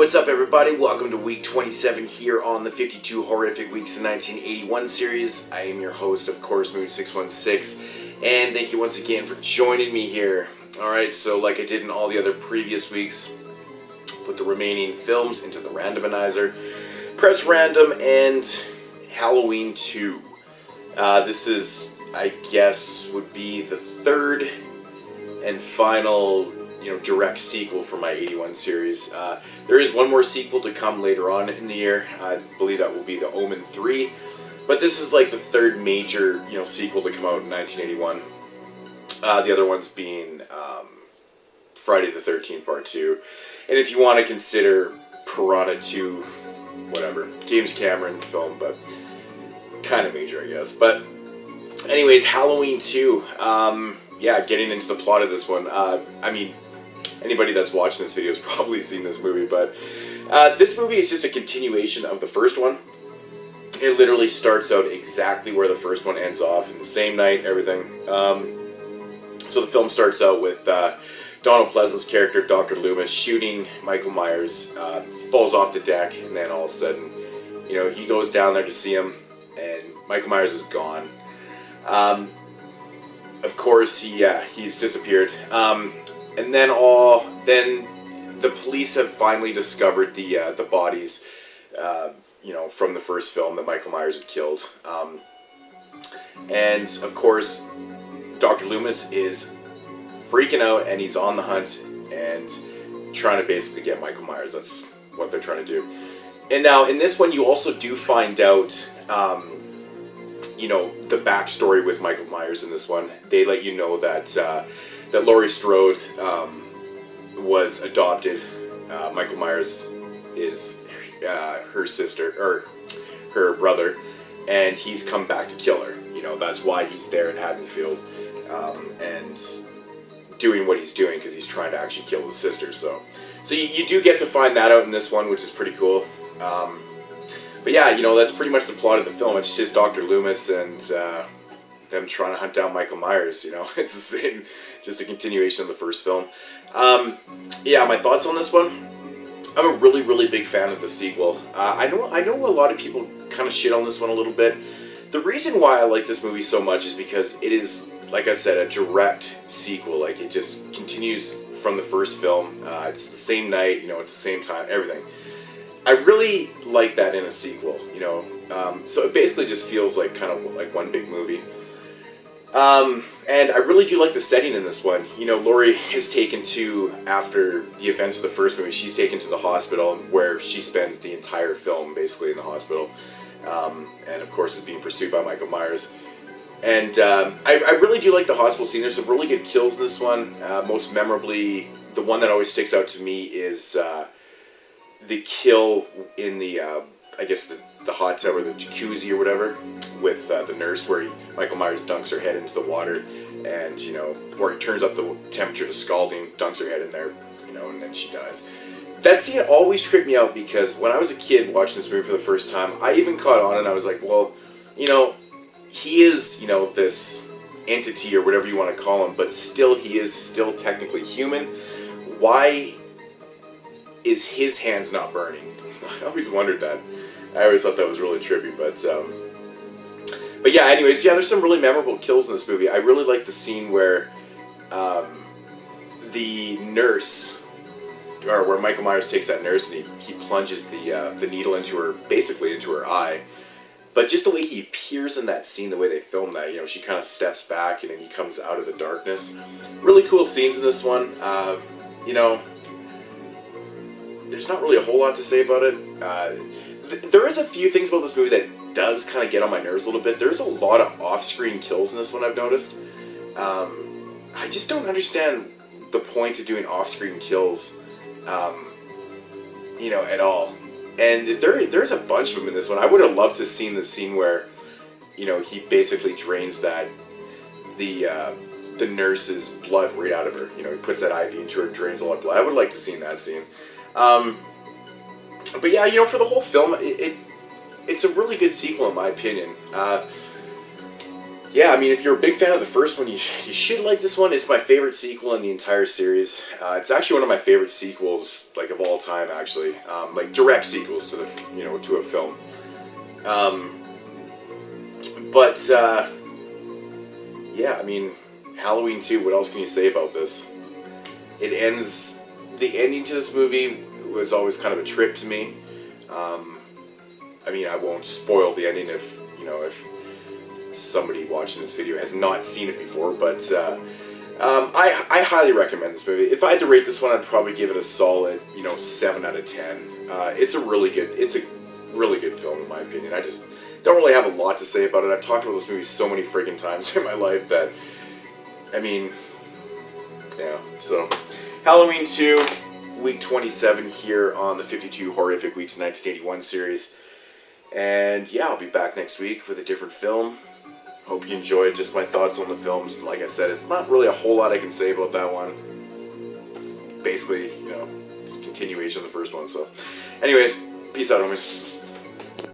What's up, everybody? Welcome to week 27 here on the 52 Horrific Weeks in 1981 series. I am your host, of course, Moon616, and thank you once again for joining me here. Alright, so like I did in all the other previous weeks, put the remaining films into the randomizer, press random, and Halloween 2. This is, I guess, would be the third and final direct sequel for my 81 series. There is one more sequel to come later on in the year. I believe that will be The Omen 3. But this is like the third major, sequel to come out in 1981. The other ones being Friday the 13th Part 2. And if you want to consider Piranha 2, whatever, James Cameron film, but kind of major, I guess. But anyways, Halloween 2. Getting into the plot of this one. Anybody that's watching this video has probably seen this movie, but this movie is just a continuation of the first one. It literally starts out exactly where the first one ends off, in the same night, everything. So the film starts out with Donald Pleasance's character, Dr. Loomis, shooting Michael Myers, falls off the deck, and then all of a sudden, he goes down there to see him, and Michael Myers is gone. Of course, he's disappeared. And then the police have finally discovered the bodies, from the first film that Michael Myers had killed. And of course, Dr. Loomis is freaking out, and he's on the hunt and trying to basically get Michael Myers. That's what they're trying to do. And now in this one, you also do find out, the backstory with Michael Myers in this one. They let you know that Laurie Strode was adopted. Michael Myers is her sister, or her brother, and he's come back to kill her. That's why he's there in Haddonfield, and doing what he's doing, because he's trying to actually kill his sister. So you do get to find that out in this one, which is pretty cool. But yeah, that's pretty much the plot of the film. It's just Dr. Loomis and them trying to hunt down Michael Myers. It's the same, just a continuation of the first film. My thoughts on this one. I'm a really, really big fan of the sequel. I know a lot of people kind of shit on this one a little bit. The reason why I like this movie so much is because it is, like I said, a direct sequel. Like, it just continues from the first film. It's the same night, it's the same time, everything. I really like that in a sequel, so it basically just feels like kind of like one big movie. And I really do like the setting in this one. Laurie is taken to, after the events of the first movie, she's taken to the hospital, where she spends the entire film basically in the hospital. And of course is being pursued by Michael Myers. And I really do like the hospital scene. There's some really good kills in this one. Most memorably, the one that always sticks out to me is the kill in the, the hot tub or the jacuzzi or whatever, with the nurse, where Michael Myers dunks her head into the water, and, where he turns up the temperature to scalding, dunks her head in there, and then she dies. That scene always tripped me out, because when I was a kid watching this movie for the first time, I even caught on, and I was like, well, he is, this entity or whatever you want to call him, but still, he is still technically human. Why is his hands not burning? I always wondered that. I always thought that was really trippy, but yeah, anyways, there's some really memorable kills in this movie. I really like the scene where the nurse, or where Michael Myers takes that nurse and he plunges the needle into her eye. But just the way he appears in that scene, the way they film that, she kind of steps back and then he comes out of the darkness. Really cool scenes in this one. There's not really a whole lot to say about it. There is a few things about this movie that does kind of get on my nerves a little bit. There's a lot of off-screen kills in this one, I've noticed. I just don't understand the point of doing off-screen kills, at all. And there's a bunch of them in this one. I would have loved to have seen the scene where, he basically drains the nurse's blood right out of her. He puts that IV into her and drains a lot of blood. I would like to have seen that scene. But yeah, for the whole film, it's a really good sequel in my opinion. yeah, I mean, if you're a big fan of the first one, you should like this one. It's my favorite sequel in the entire series. It's actually one of my favorite sequels, like, of all time, actually. Like, direct sequels to to a film. Yeah, I mean, Halloween 2, what else can you say about this? The ending to this movie was always kind of a trip to me. I mean, I won't spoil the ending if somebody watching this video has not seen it before, but I highly recommend this movie. If I had to rate this one, I'd probably give it a solid, 7 out of 10. It's a really good film in my opinion. I just don't really have a lot to say about it. I've talked about this movie so many friggin' times in my life that, I mean, yeah. So, Halloween 2, week 27 here on the 52 Horrific Weeks 1981 series. And yeah, I'll be back next week with a different film. Hope you enjoyed just my thoughts on the films. Like I said, it's not really a whole lot I can say about that one. Basically, it's a continuation of the first one. So, anyways, peace out, homies.